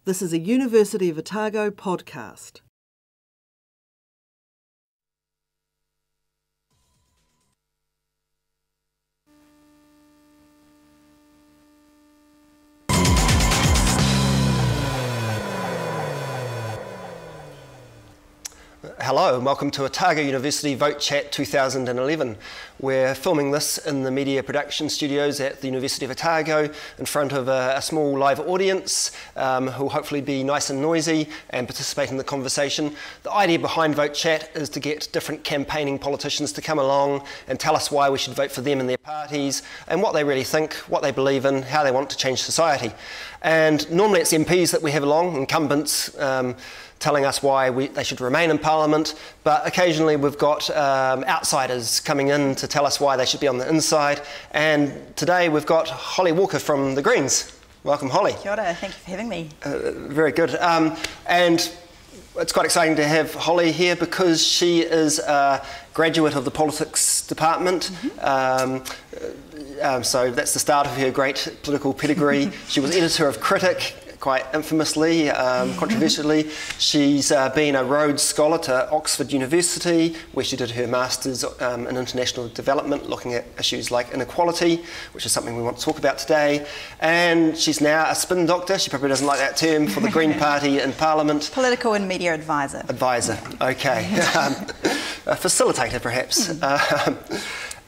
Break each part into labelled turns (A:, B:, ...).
A: This is a University of Otago podcast.
B: Hello and welcome to Otago University Vote Chat 2011. We're filming this in the media production studios at the University of Otago in front of a small live audience who will hopefully be nice and noisy and participate in the conversation. The idea behind Vote Chat is to get different campaigning politicians to come along and tell us why we should vote for them and their parties and what they really think, what they believe in, how they want to change society. And normally it's MPs that we have along, incumbents, telling us why they should remain in Parliament, but occasionally we've got outsiders coming in to tell us why they should be on the inside, and today we've got Holly Walker from the Greens. Welcome, Holly.
C: Kia ora, thank you for having me.
B: Very good. And it's quite exciting to have Holly here because she is a graduate of the politics department. So that's the start of her great political pedigree. She was editor of Critic, quite infamously, controversially. She's been a Rhodes Scholar to Oxford University, where she did her Masters in International Development, looking at issues like inequality, which is something we want to talk about today. And she's now a spin doctor, she probably doesn't like that term, for the Green Party in Parliament.
C: Political and media advisor.
B: Advisor, okay. A facilitator, perhaps.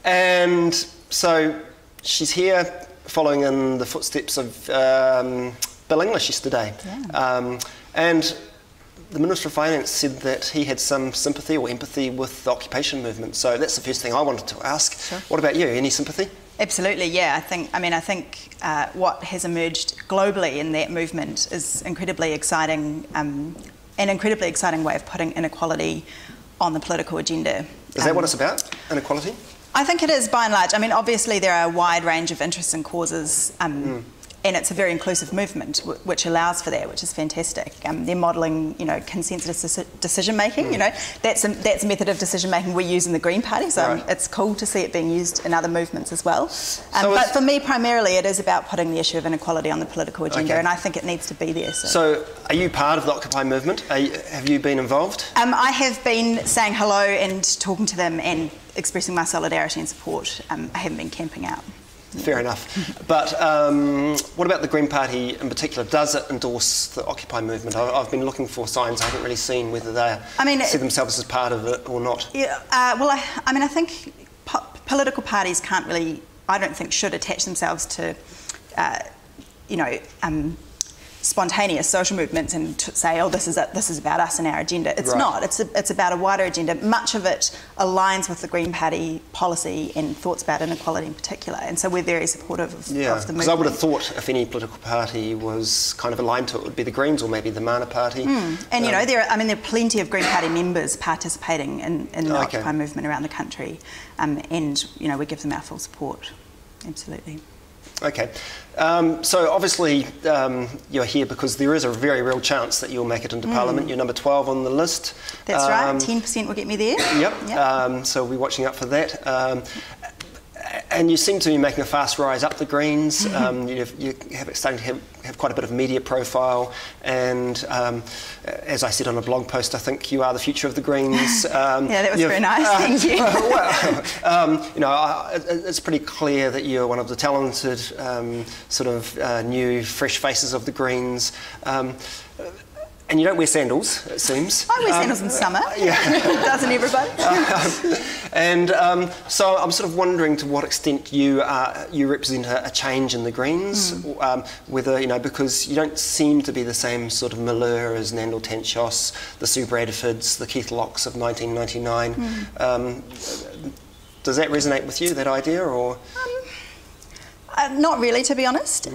B: And so she's here following in the footsteps of Bill English yesterday. Yeah. And the Minister of Finance said that he had some sympathy or empathy with the occupation movement. So that's the first thing I wanted to ask. Sure. What about you? Any sympathy?
C: Absolutely, yeah. I think what has emerged globally in that movement is incredibly exciting, an incredibly exciting way of putting inequality on the political agenda.
B: Is that what it's about, inequality?
C: I think it is, by and large. I mean, obviously there are a wide range of interests and causes, and it's a very inclusive movement, which allows for that, which is fantastic. They're modelling, consensus decision making. That's a method of decision making we use in the Green Party. So right. It's cool to see it being used in other movements as well. But for me, primarily, it is about putting the issue of inequality on the political agenda, and I think it needs to be there. So
B: are you part of the Occupy movement? Have you been involved?
C: I have been saying hello and talking to them and expressing my solidarity and support. I haven't been camping out.
B: Fair enough. But what about the Green Party in particular? Does it endorse the Occupy movement? I've been looking for signs. I haven't really seen whether they see themselves as part of it or not. Yeah.
C: I think political parties can't really, I don't think, should attach themselves to, spontaneous social movements and say, oh, this is about us and our agenda. It's not. It's about a wider agenda. Much of it aligns with the Green Party policy and thoughts about inequality in particular. And so we're very supportive of the movement.
B: Because I would have thought if any political party was kind of aligned to it, it would be the Greens or maybe the Mana Party.
C: And there are plenty of Green Party members participating in the Occupy movement around the country, and we give them our full support. Absolutely.
B: Okay, so obviously you're here because there is a very real chance that you'll make it into Parliament. You're number 12 on the list.
C: That's right, 10% will get me there.
B: Yep. So we'll be watching out for that. And you seem to be making a fast rise up the Greens. You have starting to have quite a bit of media profile, and as I said on a blog post, I think you are the future of the Greens.
C: Yeah, that was very nice. Thank you.
B: It's pretty clear that you're one of the talented, new, fresh faces of the Greens. And you don't wear sandals, it seems. I
C: wear sandals in summer. Yeah. Doesn't everybody?
B: So I'm sort of wondering to what extent you represent a change in the Greens, whether, because you don't seem to be the same sort of milieu as Nandel Tanchos, the Sue Bradfords, the Keith Locks of 1999. Does that resonate with you, that idea, or?
C: Not really, to be honest.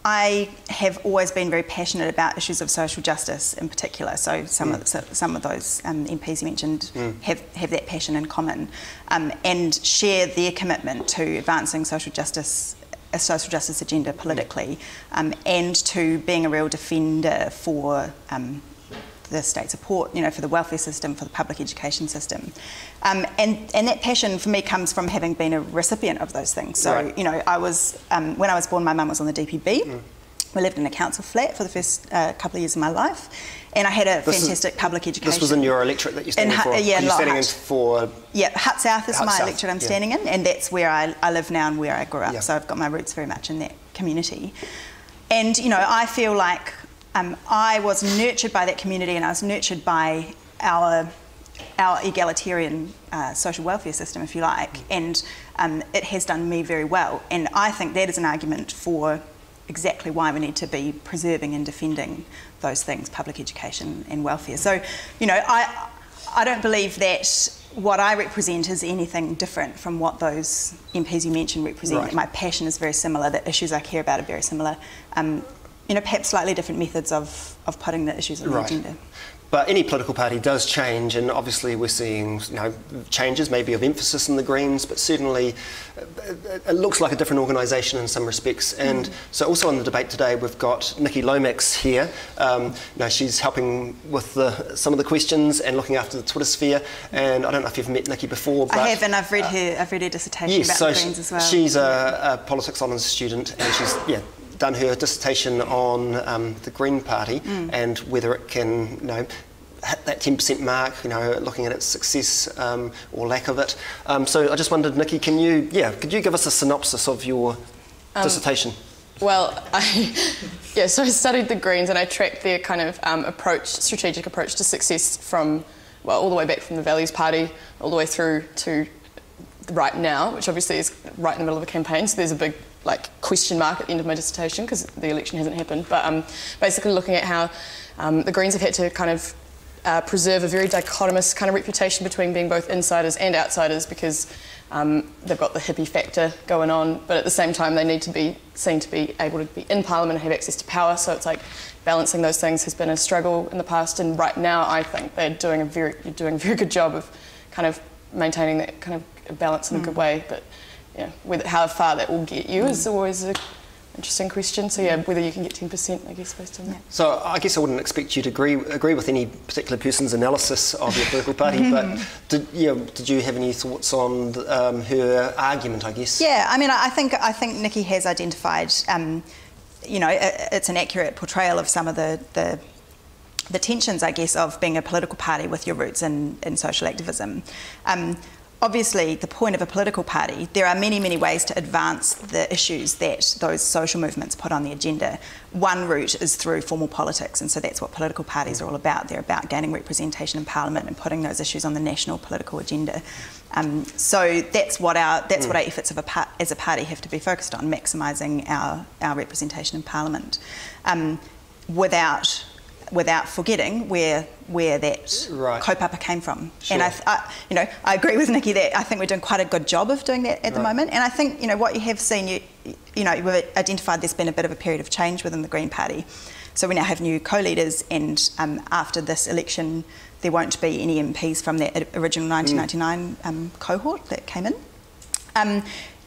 C: I have always been very passionate about issues of social justice in particular, so some of those MPs you mentioned have that passion in common, and share their commitment to advancing a social justice agenda politically, and to being a real defender for the state support, for the welfare system, for the public education system. And that passion for me comes from having been a recipient of those things. So, I was, when I was born, my mum was on the DPB. We lived in a council flat for the first couple of years of my life, and I had a fantastic public education.
B: This was in your electorate that you're standing for?
C: Yeah,
B: you're standing in for...
C: Yeah, Hutt South is my electorate I'm standing in, and that's where I live now and where I grew up, so I've got my roots very much in that community. And, you know, I feel like I was nurtured by that community, and I was nurtured by our egalitarian social welfare system, if you like, and it has done me very well. And I think that is an argument for exactly why we need to be preserving and defending those things, public education and welfare. So, you know, I don't believe that what I represent is anything different from what those MPs you mentioned represent. Right. My passion is very similar, the issues I care about are very similar. You know, perhaps slightly different methods of putting the issues on the agenda.
B: But any political party does change, and obviously we're seeing, you know, changes maybe of emphasis in the Greens, but certainly it looks like a different organisation in some respects. And so also on the debate today we've got Niki Lomax here. You know, she's helping with some of the questions and looking after the Twitter sphere. And I don't know if you've met Niki before, but
C: I have, and I've read her dissertation about the Greens as well.
B: She's a politics honours student, and she's done her dissertation on the Green Party and whether it can, you know, hit that 10% mark, you know, looking at its success or lack of it. So I just wondered, Niki, could you give us a synopsis of your dissertation?
D: Well, so I studied the Greens and I tracked their kind of strategic approach to success from, well, all the way back from the Values Party all the way through to right now, which obviously is right in the middle of a campaign, so there's a big question mark at the end of my dissertation because the election hasn't happened. But basically looking at how the Greens have had to kind of preserve a very dichotomous kind of reputation between being both insiders and outsiders, because they've got the hippie factor going on, but at the same time they need to be seen to be able to be in Parliament and have access to power. So it's like balancing those things has been a struggle in the past, and right now I think they're doing a very good job of kind of maintaining that kind of balance in a good way. But how far that will get you is always an interesting question. So whether you can get 10%, I guess, based on that.
B: So I guess I wouldn't expect you to agree with any particular person's analysis of your political party, but did you have any thoughts on her argument, I guess? Yeah,
C: I mean, I think Niki has identified, it's an accurate portrayal of some of the tensions, I guess, of being a political party with your roots in social activism. Obviously, the point of a political party, there are many, many ways to advance the issues that those social movements put on the agenda. One route is through formal politics, and so that's what political parties are all about. They're about gaining representation in Parliament and putting those issues on the national political agenda. So that's what our efforts as a party have to be focused on, maximising our representation in Parliament, without forgetting where that kaupapa came from. Sure. And I agree with Niki that I think we're doing quite a good job of doing that at the moment. And I think what you have seen, we've identified there's been a bit of a period of change within the Green Party. So we now have new co-leaders, and after this election there won't be any MPs from that original 1999 cohort that came in. And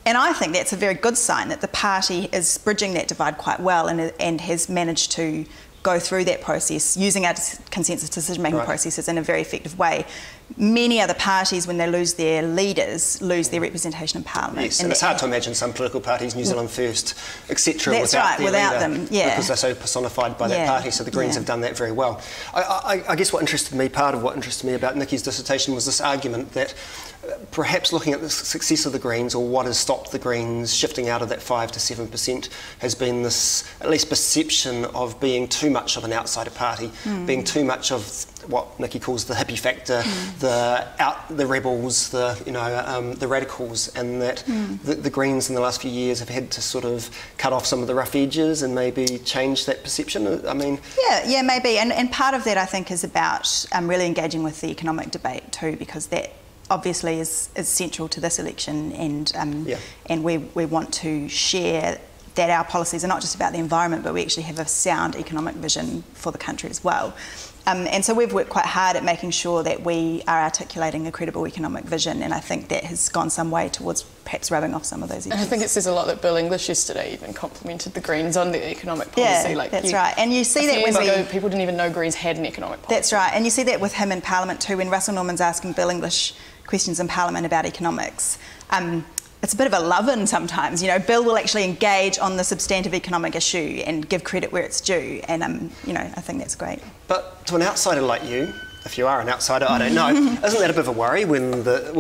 C: I think that's a very good sign that the party is bridging that divide quite well and has managed to go through that process using our consensus decision-making processes in a very effective way. Many other parties, when they lose their leaders, lose their representation in Parliament.
B: Yes, and it's hard to imagine some political parties, New Zealand First, etc., without them, because they're so personified by that party. So the Greens have done that very well. I guess part of what interested me about Niki's dissertation was this argument that perhaps looking at the success of the Greens, or what has stopped the Greens shifting out of that 5 to 7%, has been this, at least, perception of being too much of an outsider party, being too much of what Niki calls the hippie factor, the rebels, the radicals, and that the Greens in the last few years have had to sort of cut off some of the rough edges and maybe change that perception. I mean,
C: yeah, maybe, and part of that I think is about really engaging with the economic debate too, because that obviously is central to this election, and we want to share that our policies are not just about the environment, but we actually have a sound economic vision for the country as well. And so we've worked quite hard at making sure that we are articulating a credible economic vision, and I think that has gone some way towards perhaps rubbing off some of those issues.
D: And I think it says a lot that Bill English yesterday even complimented the Greens on their economic policy.
C: Yeah, that's right. And you see that when
D: people didn't even know Greens had an economic policy.
C: That's right. And you see that with him in Parliament too, when Russell Norman's asking Bill English questions in Parliament about economics. it's a bit of a love-in sometimes. You know, Bill will actually engage on the substantive economic issue and give credit where it's due, and you know, I think that's great.
B: But to an outsider like you, if you are an outsider, I don't know, isn't that a bit of a worry when the